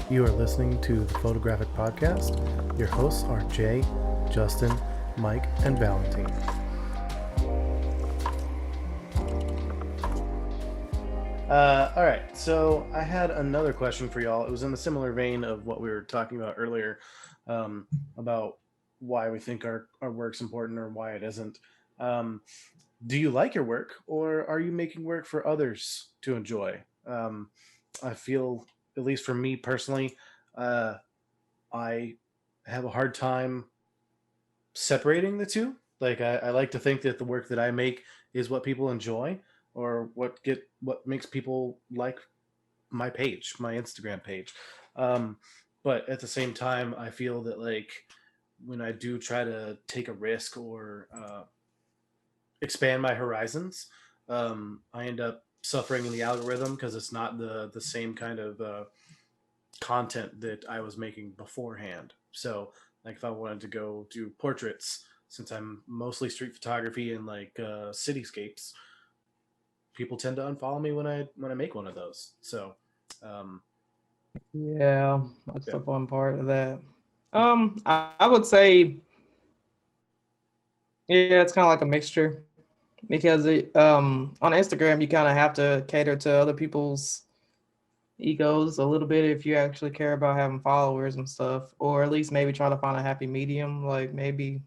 You are listening to the Photographic Podcast. Your hosts are Jay, Justin, Mike, and Valentin. All right, so I had another question for y'all. It was in the similar vein of what we were talking about earlier, about why we think our work's important or why it isn't. Um, do you like your work, or are you making work for others to enjoy? I feel, at least for me personally, uh, I have a hard time separating the two. Like I like to think that the work that I make is what people enjoy or what makes people like my page, my Instagram page. Um, but at the same time, I feel that like when I do try to take a risk or expand my horizons, I end up suffering in the algorithm because it's not the same kind of content that I was making beforehand. So, like, if I wanted to go do portraits, since I'm mostly street photography and like cityscapes, people tend to unfollow me when I make one of those. So, um, Yeah, that's yeah, the fun part of that. I would say, yeah, it's kind of like a mixture because on Instagram you kind of have to cater to other people's egos a little bit if you actually care about having followers and stuff, or at least maybe try to find a happy medium, like maybe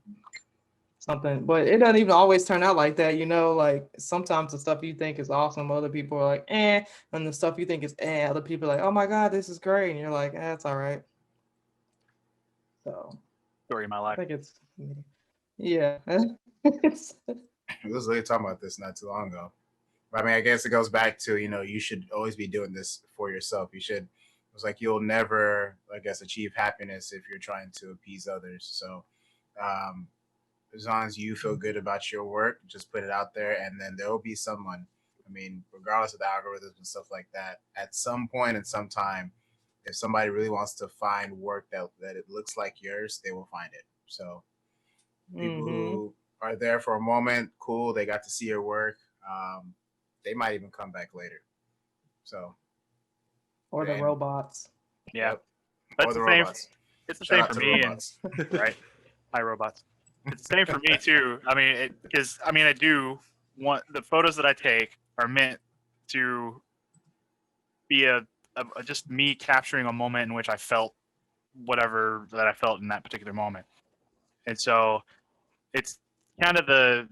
something. But it doesn't even always turn out like that, you know. Like sometimes the stuff you think is awesome, other people are like, eh, and the stuff you think is eh, other people are like, oh my god, this is great, and you're like, eh, it's all right. So Story of my I life. think it's yeah. It's, We was literally talking about this not too long ago. But I mean, I guess it goes back to, you should always be doing this for yourself. It's like you'll never, I guess, achieve happiness if you're trying to appease others. So, um, as long as you feel good about your work, just put it out there, and then there will be someone. I mean, regardless of the algorithms and stuff like that, at some point in some time, if somebody really wants to find work that it looks like yours, they will find it. So people mm-hmm. who are there for a moment, cool, they got to see your work. Um, they might even come back later. So, Or the and robots. Yeah, yep, or that's the the same. robots. It's the Shout same out for to the me, and robots. right, hi robots. It's the same for me too. I mean, because I mean, I do want the photos that I take are meant to be just me capturing a moment in which I felt whatever that I felt in that particular moment, and so it's kind of the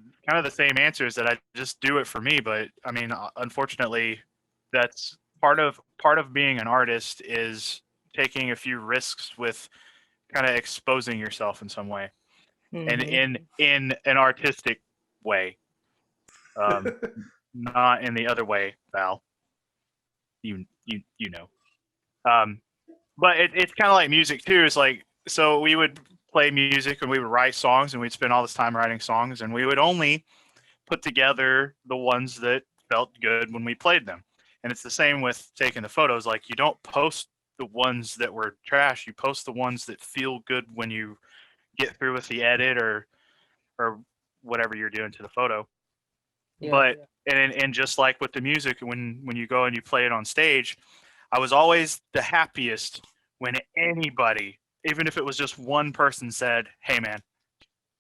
same answers that I just do it for me. But I mean, unfortunately, that's part of being an artist is taking a few risks with kind of exposing yourself in some way and Mm-hmm. in an artistic way, um, not in the other way, Val. You know. Um, but it's kind of like music too. It's like so we would play music and we would write songs and we'd spend all this time writing songs and we would only put together the ones that felt good when we played them. And it's the same with taking the photos. Like you don't post the ones that were trash. You post the ones that feel good when you get through with the edit or whatever you're doing to the photo. Yeah. But and just like with the music, when you go and you play it on stage, I was always the happiest when anybody, even if it was just one person, said, "Hey man,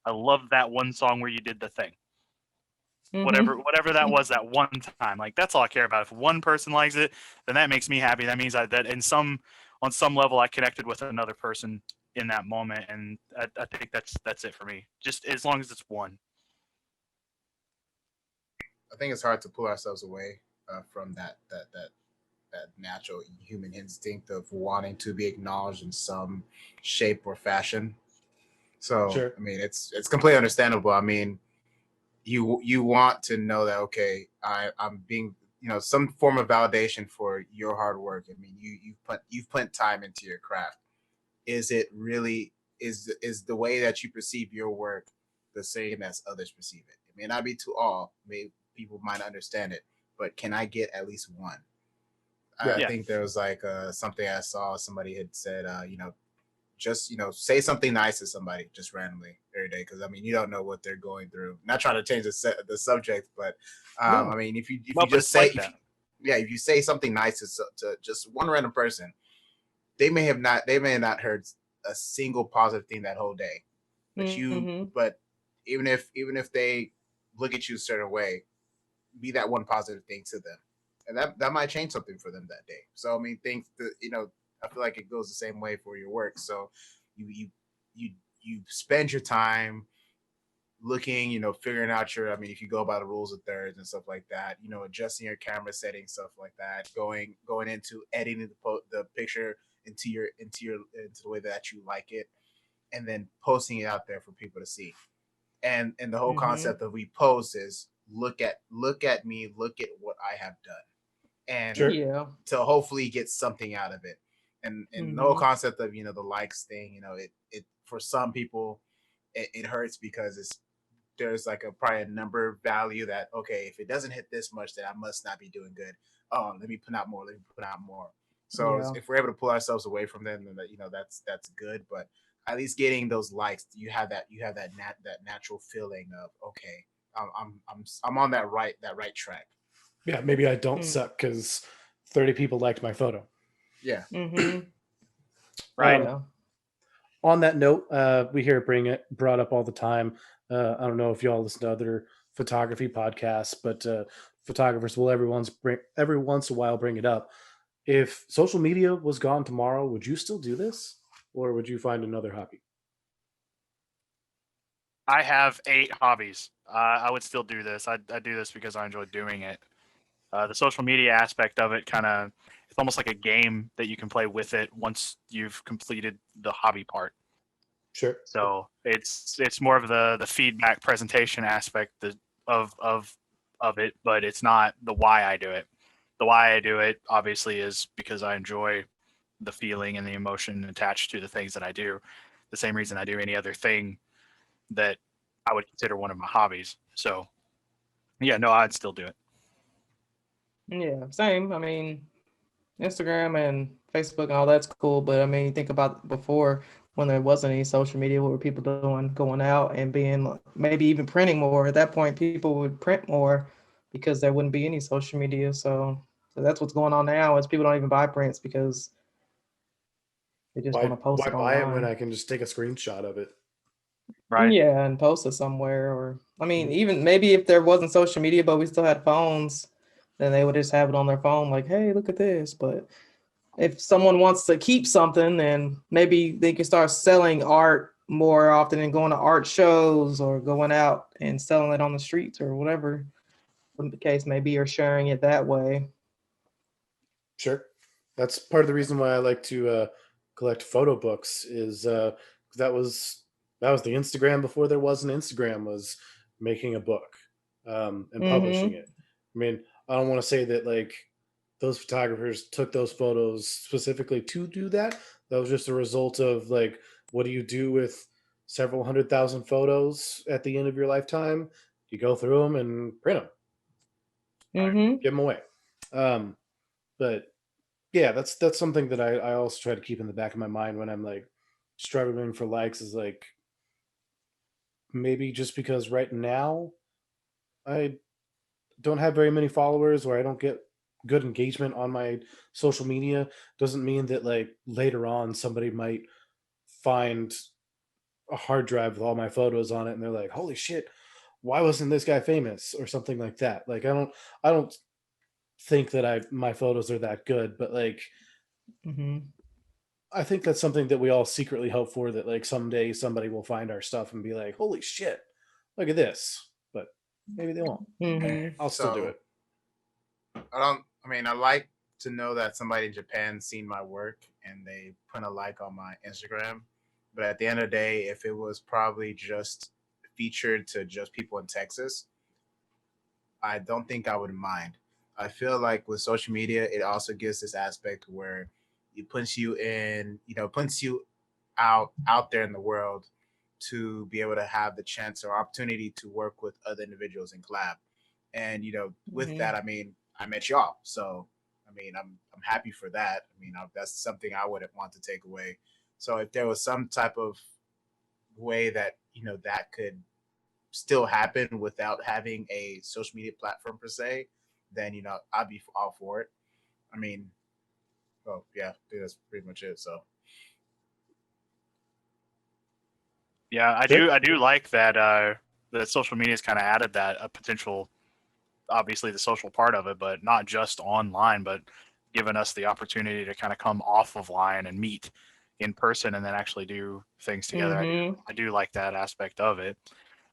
I love that one song where you did the thing." Mm-hmm. Whatever that was that one time. Like that's all I care about. If one person likes it, then that makes me happy. That means that in some on some level I connected with another person in that moment, and I think that's it for me. Just as long as it's one. I think it's hard to pull ourselves away from that natural human instinct of wanting to be acknowledged in some shape or fashion. So, sure. I mean, it's completely understandable. I mean, you want to know that okay, I'm being some form of validation for your hard work. I mean, you've put time into your craft. Is it really is the way that you perceive your work the same as others perceive it? It may not be to all. May people might understand it, but can I get at least one? I Right. Yeah, think there was like something I saw somebody had said, just say something nice to somebody just randomly every day because I mean you don't know what they're going through. Not trying to change the subject, but I No. mean if you no, but just it's say like that. if you say something nice to just one random person, they may have not heard a single positive thing that whole day, Mm-hmm. but even if they look at you a certain way, be that one positive thing to them, and that might change something for them that day. So I mean, things that I feel like it goes the same way for your work. So you you you spend your time looking, figuring out I mean, if you go by the rules of thirds and stuff like that, adjusting your camera settings, stuff like that, going into editing the picture into the way that you like it, and then posting it out there for people to see. And the whole Mm-hmm. concept of we post is look at me, look at what I have done, and Sure. Yeah. to hopefully get something out of it. And the whole Mm-hmm. concept of the likes thing, it for some people it hurts because there's like probably a number value that, okay, if it doesn't hit this much, then I must not be doing good. Oh, let me put out more. Let me put out more. So Yeah. if we're able to pull ourselves away from them, then that's good. But at least getting those likes, you have that natural feeling of, okay, I'm on that right track. Yeah, maybe I don't suck because 30 people liked my photo. Yeah. Mm-hmm. Right. Yeah. On that note, we hear it brought up all the time. I don't know if y'all listen to other photography podcasts, but photographers will every once in a while bring it up. If social media was gone tomorrow, would you still do this, or would you find another hobby? I have 8 hobbies. I would still do this. I do this because I enjoy doing it. The social media aspect of it it's almost like a game that you can play with it once you've completed the hobby part. Sure. So it's more of the feedback presentation aspect of of of it, but it's not the why I do it. The why I do it obviously is because I enjoy the feeling and the emotion attached to the things that I do. The same reason I do any other thing that I would consider one of my hobbies. So yeah, no, I'd still do it. Yeah. Same. I mean, Instagram and Facebook and all that's cool, but I mean, you think about before when there wasn't any social media, what were people doing? Going out and being maybe even printing more. At that point, people would print more because there wouldn't be any social media. So that's what's going on now is people don't even buy prints because they just want Why to post why it buy it when online. I can just take a screenshot of it? Right. Yeah, and post it somewhere. Or I mean, Mhm. even maybe if there wasn't social media, but we still had phones, then they would just have it on their phone, like, hey, look at this. But if someone wants to keep something, then maybe they can start selling art more often and going to art shows or going out and selling it on the streets or whatever the case may be, or sharing it that way. Sure. That's part of the reason why I like to collect photo books. Is that was that was the Instagram before there was an Instagram, was making a book and publishing Mm-hmm. it. I mean, I don't want to say that like those photographers took those photos specifically to do that. That was just a result of like, what do you do with several 100,000 photos at the end of your lifetime? You go through them and print them, Mm-hmm. give them away. Um, but yeah, that's something that I also try to keep in the back of my mind when I'm like struggling for likes, is like, maybe just because right now I don't have very many followers or I don't get good engagement on my social media doesn't mean that like later on somebody might find a hard drive with all my photos on it and they're like, holy shit, why wasn't this guy famous, or something like that. Like I don't think that I my photos are that good, but like Mm-hmm. I think that's something that we all secretly hope for, that like someday somebody will find our stuff and be like, holy shit, look at this. But maybe they won't. Mm-hmm. I'll still do So it. I mean, I like to know that somebody in Japan seen my work and they put a like on my Instagram. But at the end of the day, if it was probably just featured to just people in Texas, I don't think I would mind. I feel like with social media, it also gives this aspect where it puts you in, puts you out there in the world to be able to have the chance or opportunity to work with other individuals and collab. And with Mm-hmm. that, I mean, I met y'all, so I mean, I'm happy for that. I mean, that's something I wouldn't want to take away. So if there was some type of way that that could still happen without having a social media platform per se, then I'd be all for it. I mean, Oh yeah, dude, that's pretty much it. So Yeah, I do like that that social media's kind of added that a potential, obviously the social part of it, but not just online, but given us the opportunity to kind of come off of line and meet in person and then actually do things together. I do like that aspect of it,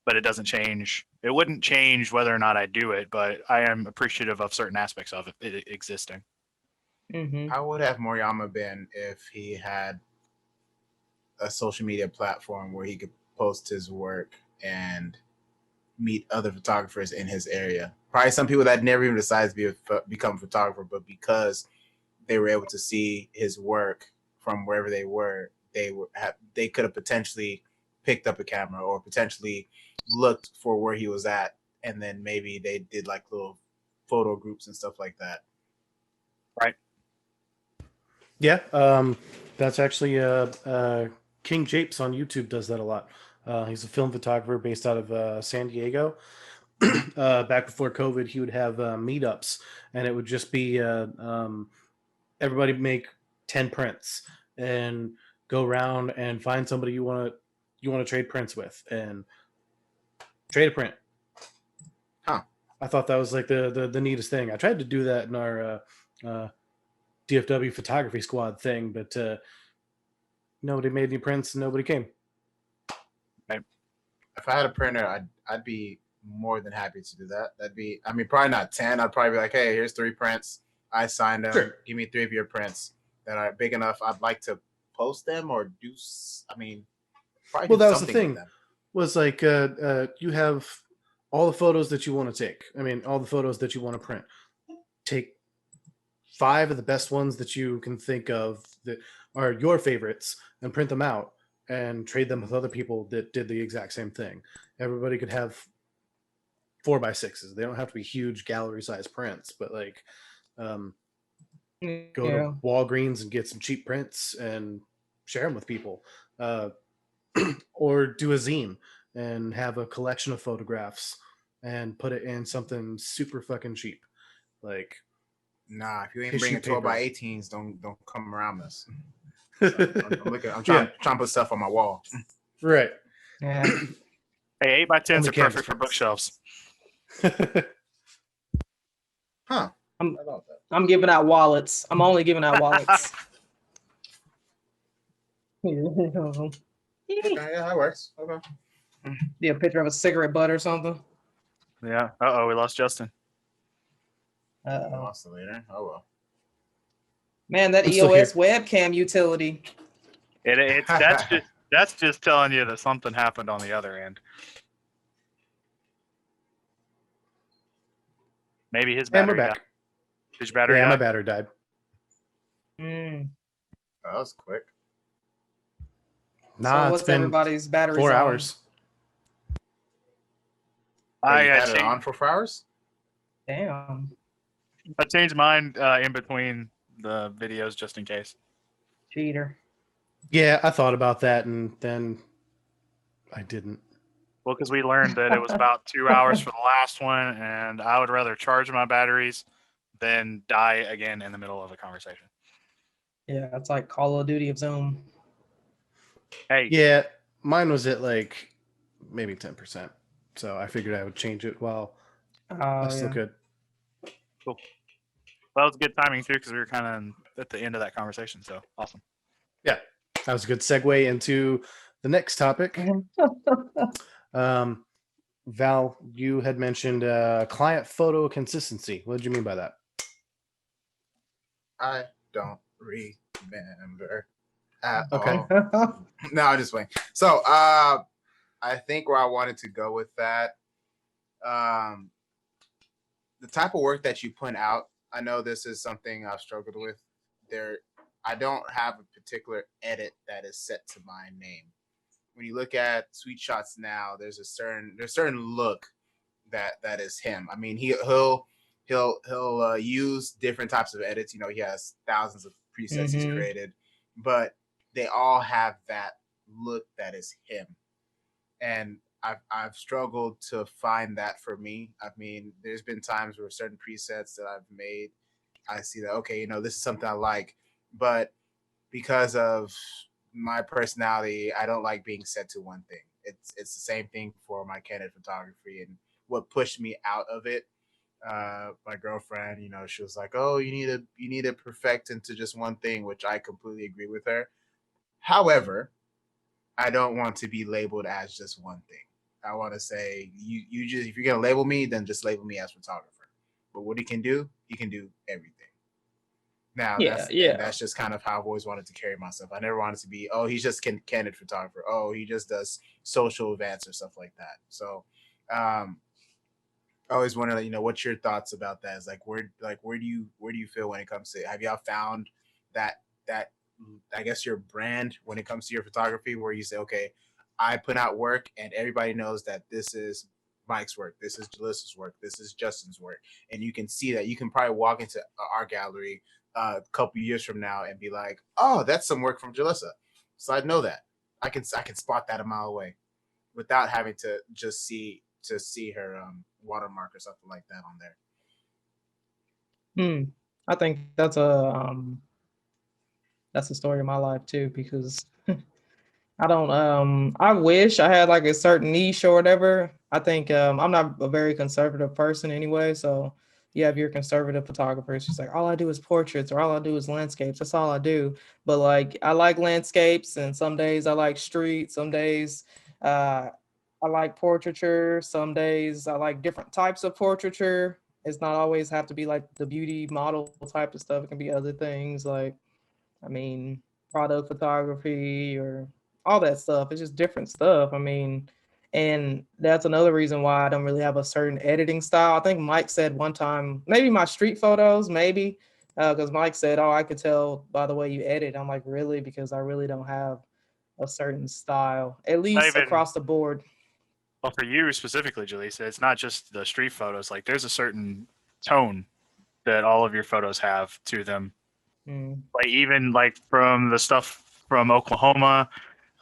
but it doesn't change. It wouldn't change whether or not I do it, but I am appreciative of certain aspects of it existing. how would have Moriyama been if he had a social media platform where he could post his work and meet other photographers in his area? Probably some people that never even decided to become a photographer, but because they were able to see his work from wherever they could have potentially picked up a camera or potentially looked for where he was at, and then maybe they did like little photo groups and stuff like that. Right. Yeah, that's actually King Japes on YouTube does that a lot. He's a film photographer based out of San Diego. Back before COVID, he would have meetups, and it would just be everybody make 10 prints and go around and find somebody you want to trade prints with and trade a print. Huh. I thought that was like the neatest thing. I tried to do that in our DFW photography squad thing, but nobody made any prints and nobody came. If I had a printer, I'd be more than happy to do that. That'd be, I mean, probably not 10. I'd probably be like, hey, here's 3 prints. I signed them. Sure. Give me 3 of your prints that are big enough. I'd like to post them or do. I mean, probably Well, do that was the something with thing. them. Was like you have all the photos that you want to take. I mean, all the photos that you want to print. Take 5 of the best ones that you can think of that are your favorites and print them out and trade them with other people that did the exact same thing. Everybody could have 4x6s. They don't have to be huge gallery size prints, but like go to Walgreens and get some cheap prints and share them with people. Or do a zine and have a collection of photographs and put it in something super fucking cheap. Like, nah, if you ain't tissue bringing 12 by paper. 18s, don't come around us. I'm trying Yeah. to put stuff on my wall. Right. Yeah. Hey, 8x10s Only are canvas perfect for prints. bookshelves. Huh. I'm- How about that? I'm giving out wallets. I'm only giving out wallets. Okay, yeah, that works. Okay. Be a picture of a cigarette butt or something. Yeah. Uh-oh, we lost Justin. Uh-oh. Lost it later. Oh well. Man, that I'm still EOS webcam utility. It's that's just telling you that something happened on the other end. Maybe his And we're battery died. back. Did your battery Yeah, my die? battery died. Mm. That was quick. Nah, So it's what's been everybody's batteries 4 on? hours. Wait, you I had it on for 4 hours? Damn. changed mine in between the videos just in case. Cheater. Yeah, I thought about that and then I didn't. Well, because we learned that it was about 2 hours for the last one, and I would rather charge my batteries than die again in the middle of a conversation. Yeah, it's like Call of Duty of Zoom. Hey, Yeah, mine was at like maybe 10%. So I figured I would change it while I still could. cool. Well, that was good timing too, because we were kind of at the end of that conversation. So awesome. Yeah, that was a good segue into the next topic. Val, you had mentioned client photo consistency. What did you mean by that? I don't remember at Okay. all. No, I'm just playing. So, I think where I wanted to go with that, the type of work that you put out. I know this is something I've struggled with. I don't have a particular edit that is set to my name. When you look at Sweet Shots now, there's a certain look that is him. I mean, he'll use different types of edits. You know, he has thousands of presets he's created, but they all have that look that is him. And I've struggled to find that for me. I mean, there's been times where certain presets that I've made, I see that, okay, you know, this is something I like, but because of my personality, I don't like being set to one thing. It's the same thing for my candid photography, and what pushed me out of it. My girlfriend, she was like, "Oh, you need to perfect into just one thing," which I completely agree with her. However, I don't want to be labeled as just one thing. I want to say you just if you're gonna label me, then just label me as photographer. But what he can do everything. Now Yeah, that's just kind of how I've always wanted to carry myself. I never wanted to be, oh, he's just candid photographer. Oh, he just does social events or stuff like that. So um I always wonder, what's your thoughts about that? Is where do you feel when it comes to, have y'all found that I guess your brand when it comes to your photography, where you say, okay, I put out work and everybody knows that this is Mike's work, this is Jalissa's work, this is Justin's work, and you can see that. You can probably walk into our gallery a couple years from now and be like, oh, that's some work from Jalissa. So I know that I can spot that a mile away without having to just see her watermark or something like that on there. I think that's the story of my life too, because I don't I wish I had like a certain niche or whatever. I think I'm not a very conservative person anyway, so yeah, if you're a conservative photographer, it's just like all I do is portraits or all I do is landscapes. That's all I do. But like I like landscapes, and some days I like street, some days uh I like portraiture, some days I like different types of portraiture. It's not always have to be like the beauty model type of stuff. It can be other things like, I mean, product photography or all that stuff. It's just different stuff. I mean, and that's another reason why I don't really have a certain editing style. I think Mike said one time, maybe my street photos, maybe, because Mike said, "Oh, I could tell by the way you edit." I'm like, really? Because I really don't have a certain style, at Not least even across the board. well for you specifically, Jaleesa. It's not just the street photos. Like there's a certain tone that all of your photos have to them. Mm. Like even like from the stuff from Oklahoma,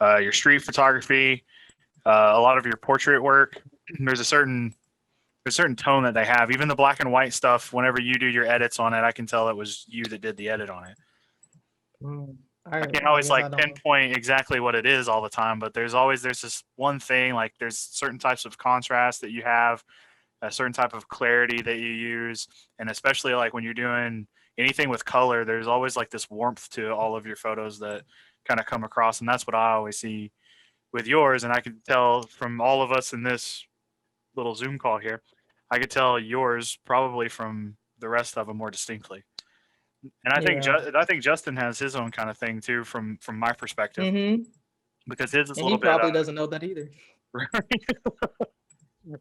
your street photography, a lot of your portrait work. There's a certain tone that they have. Even the black and white stuff. Whenever you do your edits on it, I can tell it was you that did the edit on it. Mm. I can't I always guess I like don't. pinpoint exactly what it is all the time, but there's this one thing. Like there's certain types of contrast that you have, a certain type of clarity that you use, and especially like when you're doing anything with color, there's always like this warmth to all of your photos that kind of come across, and that's what I always see with yours. And I can tell from all of us in this little Zoom call here, I could tell yours probably from the rest of them more distinctly. And Yeah. I think Justin has his own kind of thing too, from my perspective, Mm-hmm. because his is a And he little bit probably doesn't know that either.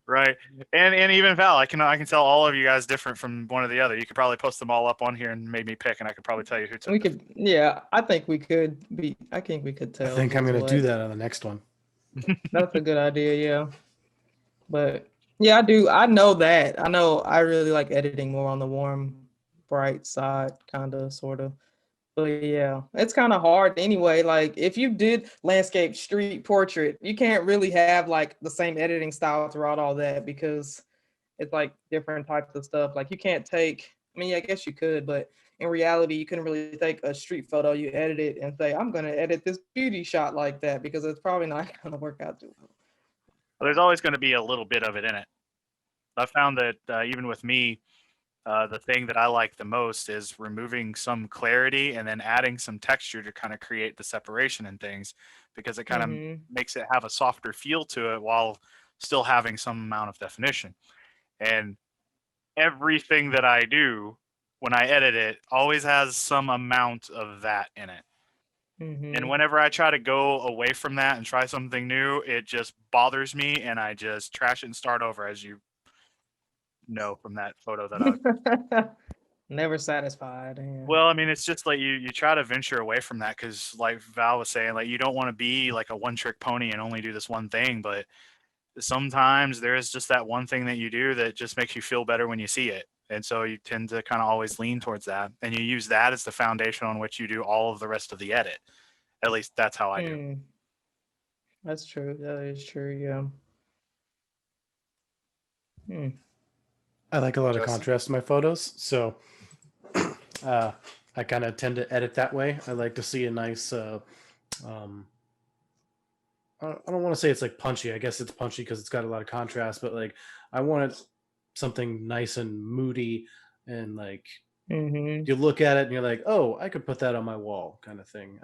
right. And even Val, I can tell all of you guys different from one or the other. You could probably post them all up on here and make me pick, and I could probably tell you who took We the. could, yeah, I think we could be, I think we could I tell think I'm who's going to do what. that on the next one. That's a good idea, yeah. But yeah, I do. I know that. I know I really like editing more on the warm, bright side, kind of, sort of. But yeah, it's kind of hard anyway. Like if you did landscape, street, portrait, you can't really have like the same editing style throughout all that, because it's like different types of stuff. Like you can't take, I mean, I guess you could, but in reality, you couldn't really take a street photo, you edit it and say, I'm going to edit this beauty shot like that, because it's probably not going to work out too well. Well, there's always going to be a little bit of it in it. I found that even with me, the thing that I like the most is removing some clarity and then adding some texture to kind of create the separation and things, because it kind of Mm-hmm. makes it have a softer feel to it while still having some amount of definition. And everything that I do when I edit it always has some amount of that in it. And Mm-hmm. whenever I try to go away from that and try something new, it just bothers me and I just trash it and start over, as you know from that photo that I. Never satisfied. Yeah. Well, I mean, it's just like you try to venture away from that because, like Val was saying, like you don't want to be like a one trick pony and only do this one thing. But sometimes there is just that one thing that you do that just makes you feel better when you see it. And so you tend to kind of always lean towards that. And you use that as the foundation on which you do all of the rest of the edit. At least that's how I do. That's true. That is true. Yeah. Hmm. I like a lot of Justin? contrast in my photos. So I kind of tend to edit that way. I like to see a nice. I don't want to say it's like punchy. I guess it's punchy because it's got a lot of contrast, but like I wanted something nice and moody and like Mm-hmm. you look at it and you're like, oh, I could put that on my wall, kind of thing.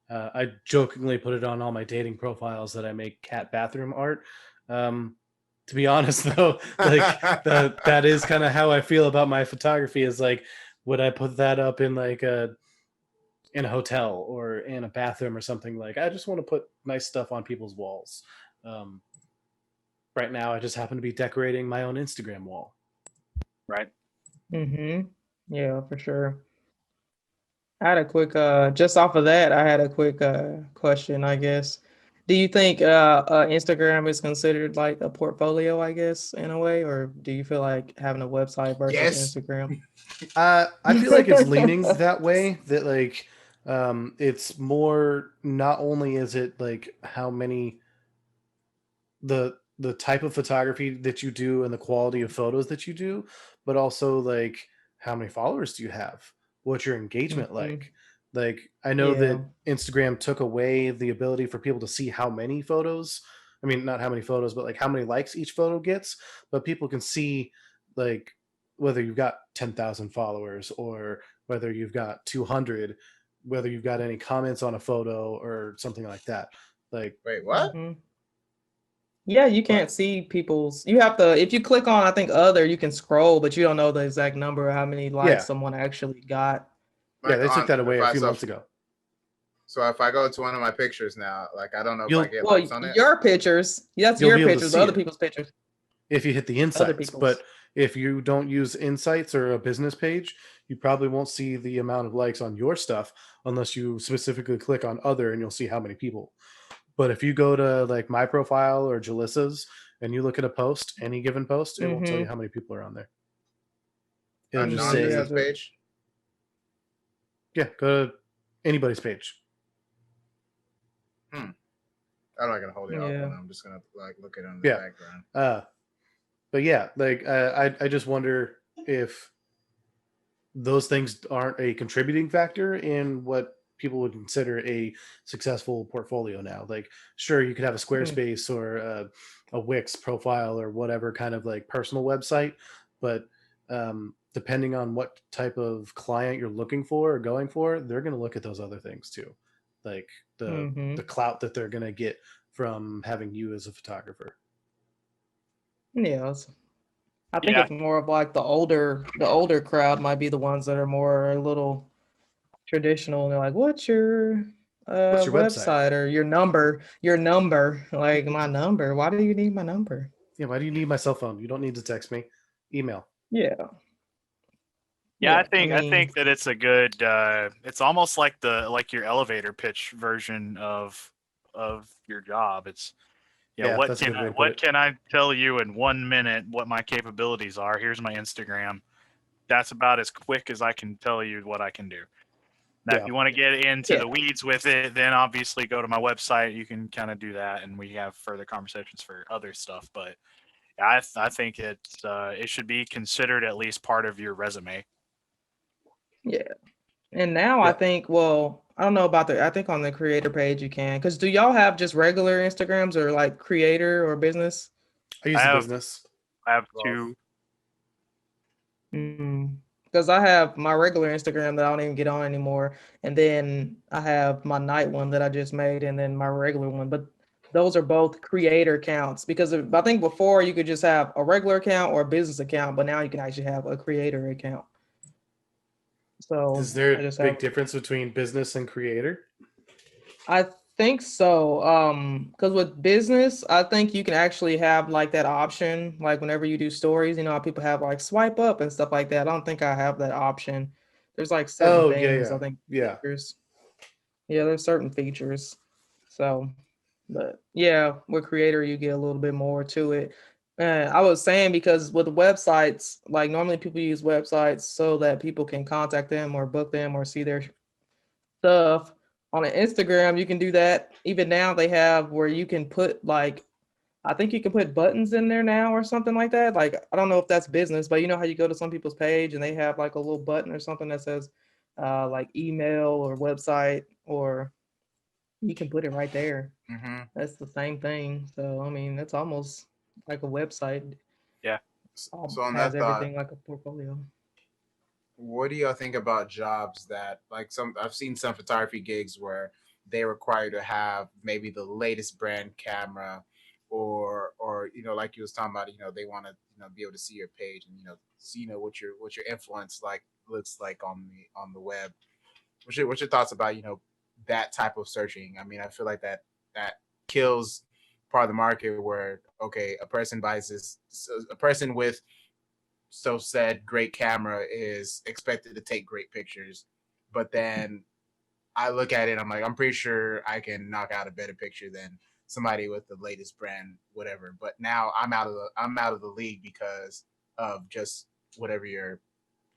I jokingly put it on all my dating profiles that I make cat bathroom art. To be honest, though, like that is kind of how I feel about my photography. Is like, would I put that up in like a hotel or in a bathroom or something? Like, I just want to put nice stuff on people's walls. Um, right now, I just happen to be decorating my own Instagram wall. Right. Mm-hmm. Yeah, for sure. I had a quick just off of that, I had a quick question, I guess. Do you think Instagram is considered like a portfolio, I guess, in a way, or do you feel like having a website versus Yes. Instagram? I feel like it's leaning that way. That like, it's more. Not only is it like how many the type of photography that you do and the quality of photos that you do, but also like how many followers do you have? What's your engagement Mhm. like? Like I know Yeah. that Instagram took away the ability for people to see how many photos. I mean, not how many photos, but like how many likes each photo gets. But people can see like whether you've got 10,000 followers or whether you've got 200, whether you've got any comments on a photo or something like that. Like Wait, what? Hmm. Yeah, you what? can't see people's. You have to, if you click on, I think other, you can scroll, but you don't know the exact number of how many likes Yeah, someone actually got. yeah, Like they took on that if away a I few months ago. so if I go to one of my pictures now, like I don't know if I You'll get Well, likes on it. your pictures, that's you'll your be able to pictures, the see other it people's pictures, if you hit the other insights. But people's. if you don't use insights or a business page, you probably won't see the amount of likes on your stuff unless you specifically click on other and you'll see how many people. But if you go to like my profile or Jalissa's and you look at a post, any given post, it won't tell you Mm-hmm. how many people are on there. It'll A just Yeah, non-business say, page. yeah, go to anybody's page. Hmm. I'm not gonna hold it yeah. open. I'm just gonna like look at it in the Yeah. background. But yeah, like I just wonder if those things aren't a contributing factor in what people would consider a successful portfolio now. Like, sure, you could have a Mm, Squarespace or a Wix profile or whatever kind of like personal website, but depending on what type of client you're looking for or going for, they're going to look at those other things too, like the mm-hmm. clout that they're going to get from having you as a photographer. Yeah, I think Yeah. it's more of like the older crowd might be the ones that are more a little traditional, and they're like, "What's your What's your website? website or your number? Like my number? Why do you need my number?" Yeah, why do you need my cell phone? You don't need to text me. Email. Yeah, Yeah, yeah. I I mean, think that it's a good it's almost like the like your elevator pitch version of your job. It's Yeah, that's a good way to put what it. can I tell you in 1 minute what my capabilities are? Here's my Instagram. That's about as quick as I can tell you what I can do. Now, if Yeah. you want to get into yeah, the weeds with it, then obviously go to my website. You can kind of do that, and we have further conversations for other stuff. But yeah, I think it should be considered at least part of your resume. yeah. And now I Yeah. think, well, I don't know about I think on the creator page you can. Because do y'all have just regular Instagrams or like creator or business? I I use the have business. I have Both. two. Because I have my regular Instagram that I don't even get on anymore, and then I have my night one that I just made, and then my regular one. But those are both creator accounts because I think before you could just have a regular account or a business account, but now you can actually have a creator account. So Is there I a just big have. difference between business and creator? I think so. Because with business, I think you can actually have like that option, like whenever you do stories, how people have like swipe up and stuff like that. I don't think I have that option. There's like certain Oh, yeah, things, I yeah. think Yeah. features. Yeah, there's certain features. So, but yeah, with creator, you get a little bit more to it. I was saying because with websites, like normally people use websites so that people can contact them or book them or see their stuff on an Instagram. You can do that. Even now they have where you can put like I think you can put buttons in there now or something like that. Like I don't know if that's business, but you know how you go to some people's page and they have like a little button or something that says like email or website, or you can put it right there. Hmm. That's the same thing. So I mean, it's almost like a website. Yeah. So on Has that thought, everything like a portfolio. what do y'all think about jobs that like some I've seen some photography gigs where they require you to have maybe the latest brand camera or like you was talking about, they want to be able to see your page and see what your influence like looks like on the web. What's your thoughts about that type of searching? I mean, I feel like that kills part of the market where okay, a person buys this, so a person with so said great camera is expected to take great pictures, but then I look at it, I'm like, I'm pretty sure I can knock out a better picture than somebody with the latest brand, whatever. But now I'm out of the league because of just whatever your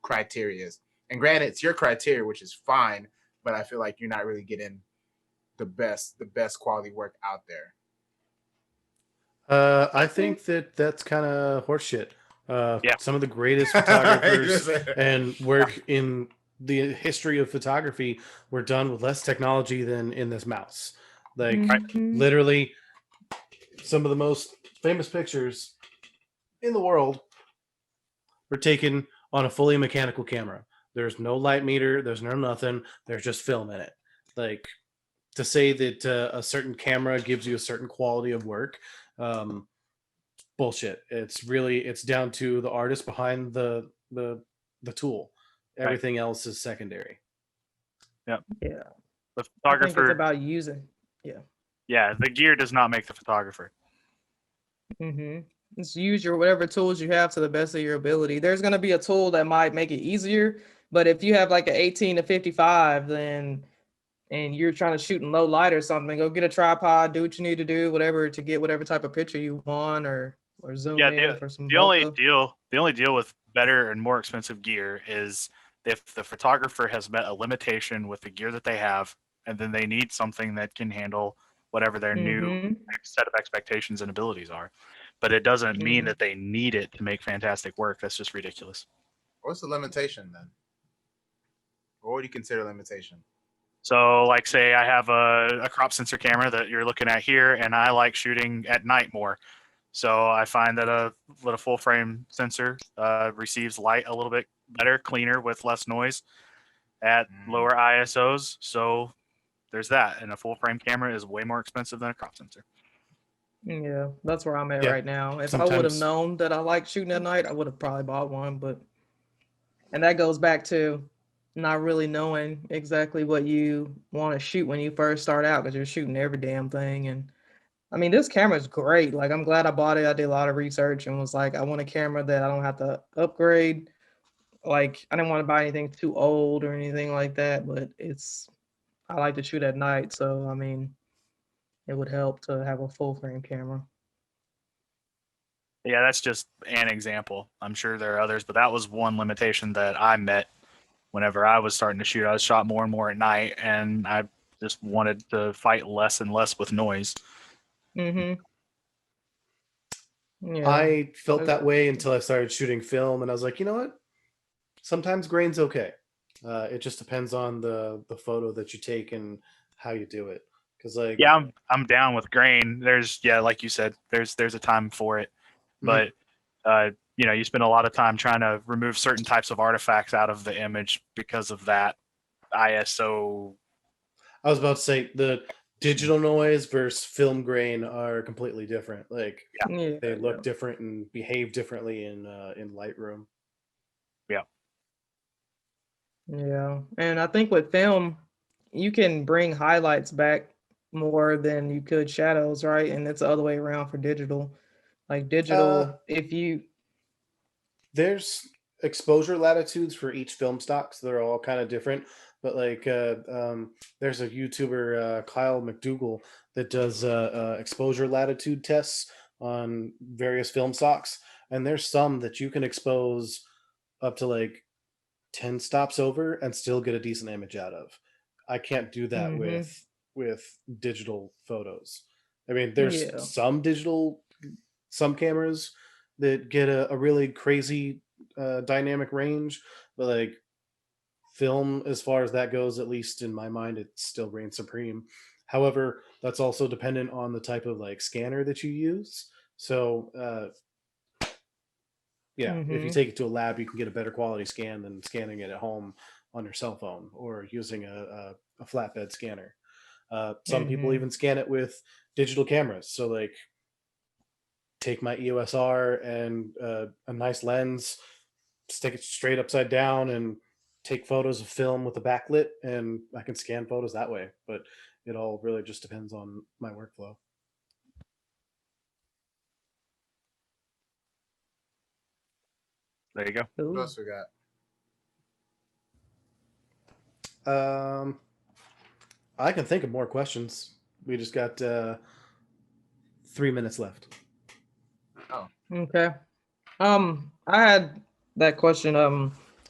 criteria is. And granted, it's your criteria, which is fine, but I feel like you're not really getting the best quality work out there. I think that that's kind of horseshit. Yeah. Some of the greatest photographers and work in the history of photography were done with less technology than in this mouse. Like, Mhm. literally, some of the most famous pictures in the world were taken on a fully mechanical camera. There's no light meter, there's no nothing, there's just film in it. Like, to say that a certain camera gives you a certain quality of work, um, bullshit. It's down to the artist behind the tool. Right. Everything else is secondary. Yeah. Yeah, The I think it's photographer. about using. Yeah. Yeah. The gear does not make the photographer. Just use your whatever tools you have to the best of your ability. There's gonna be a tool that might make it easier, but if you have like an 18 to 55, then and you're trying to shoot in low light or something, go get a tripod, do what you need to do, whatever to get whatever type of picture you want, or zoom Yeah. in for some The only bokeh. deal the only deal with better and more expensive gear is if the photographer has met a limitation with the gear that they have, and then they need something that can handle whatever their new Mm-hmm. set of expectations and abilities are. But it doesn't mean Mm-hmm. that they need it to make fantastic work. That's just ridiculous. What's the limitation then? What would you consider limitation? So, like, say I have a crop sensor camera that you're looking at here, and I like shooting at night more. So I find that a full frame sensor receives light a little bit better, cleaner, with less noise at Mm. lower ISOs. So there's that. And a full frame camera is way more expensive than a crop sensor. Yeah, that's where I'm at Yeah. right now. If I would have Sometimes known that I like shooting at night, I would have probably bought one. But and that goes back to not really knowing exactly what you want to shoot when you first start out because you're shooting every damn thing. And I mean, this camera is great. Like, I'm glad I bought it. I did a lot of research and was like, I want a camera that I don't have to upgrade. Like, I didn't want to buy anything too old or anything like that. But I like to shoot at night, so I mean, it would help to have a full frame camera. Yeah, that's just an example. I'm sure there are others, but that was one limitation that I met whenever I was starting to shoot. I was shot more and more at night, and I just wanted to fight less and less with noise. Mm-hmm. Yeah. I felt There's- that way until I started shooting film, and I was like, you know what? Sometimes grain's okay. It just depends on the photo that you take and how you do it. Because like, Yeah, I'm down with grain. There's like you said, there's a time for it, mhm. but you spend a lot of time trying to remove certain types of artifacts out of the image because of that ISO. I was about to say the digital noise versus film grain are completely different. Like, Yeah, Yeah. they Yeah. look different and behave differently in Lightroom. yeah, Yeah. And I think with film, you can bring highlights back more than you could shadows, right? And it's the other way around for digital. Like Uh, digital, if you there's exposure latitudes for each film stock, so they're all kind of different. But like, there's a YouTuber, Kyle McDougall, that does exposure latitude tests on various film stocks, and there's some that you can expose up to like 10 stops over and still get a decent image out of. I can't do that mm-hmm. with digital photos. I mean, there's Yeah. some cameras that get a really crazy dynamic range, but like film, as far as that goes, at least in my mind, it still reigns supreme. However, that's also dependent on the type of like scanner that you use. So yeah, if you Mm-hmm. take it to a lab, you can get a better quality scan than scanning it at home on your cell phone or using a flatbed scanner. Some people Mm-hmm. even scan it with digital cameras. So like take my EOS R and a nice lens, stick it straight upside down, and take photos of film with a backlit, and I can scan photos that way. But it all really just depends on my workflow. There you go. What Ooh. else we got? I can think of more questions. We just got 3 minutes left. Oh, Okay. I had that question.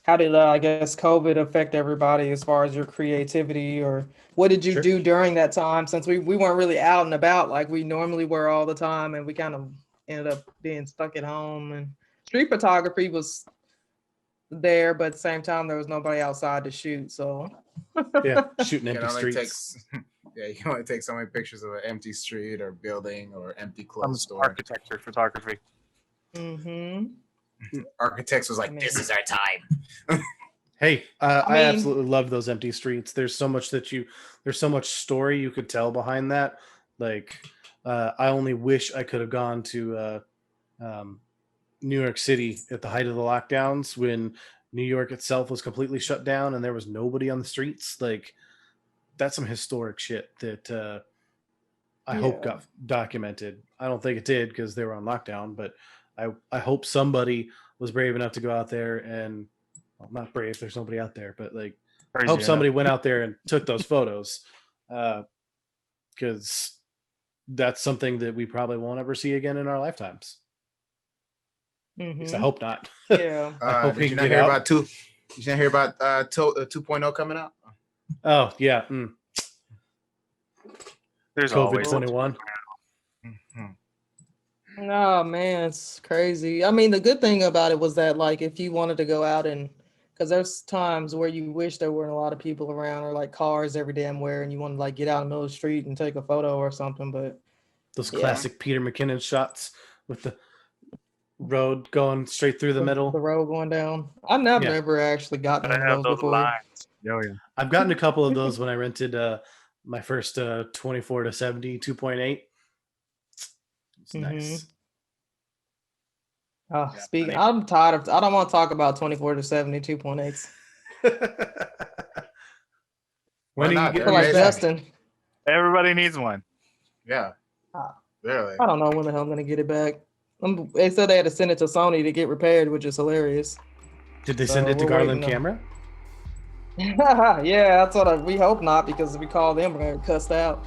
How did I guess COVID affect everybody as far as your creativity, or what did you Sure. do during that time? Since we weren't really out and about like we normally were all the time, and we kind of ended up being stuck at home. And street photography was there, but at the same time there was nobody outside to shoot. So Yeah, shooting you empty can only take streets. yeah, you can only take so many pictures of an empty street or building or empty clothes store. Architecture, photography. mm-hmm. Architects was like, I this mean- is our time. Hey, I I mean- absolutely love those empty streets. There's so much there's so much story you could tell behind that. Like, I only wish I could have gone to New York City at the height of the lockdowns when New York itself was completely shut down and there was nobody on the streets. Like, that's some historic shit that I hope Yeah. got documented. I don't think it did because they were on lockdown, but I hope somebody was brave enough to go out there and, well, not brave, there's nobody out there, but like, I Crazy hope enough. somebody went out there and took those photos because that's something that we probably won't ever see again in our lifetimes. At least I Mhm. hope not. Yeah. I hope we Did you can not get hear out. about two? Did you not hear about 2.0 coming out? Oh yeah, There's COVID always 21. Mhm. Oh man, it's crazy. I mean, the good thing about it was that like if you wanted to go out and because there's times where you wish there weren't a lot of people around or like cars every damn where and you want to like get out in the middle of the street and take a photo or something, but Those Yeah. classic Peter McKinnon shots with the road going straight through the the middle. road going down. I've never Yeah. ever actually gotten gotta one have of those those before. lines. Oh yeah. I've gotten a couple of those when I rented my first 24 to 70 2.8. It's nice. Oh, Yeah, speaking, I I'm tired of. I don't want to talk about 24 to 70 2.8s. When Why are not? you I getting feel like yours back? Justin. Everybody needs one. Yeah. Ah. Literally. I don't know when the hell I'm gonna get it back. They said they had to send it to Sony to get repaired, which is hilarious. Did they So send it to we're Garland waiting Camera? Yeah, that's what we hope not because if we call them, we're gonna get cussed out.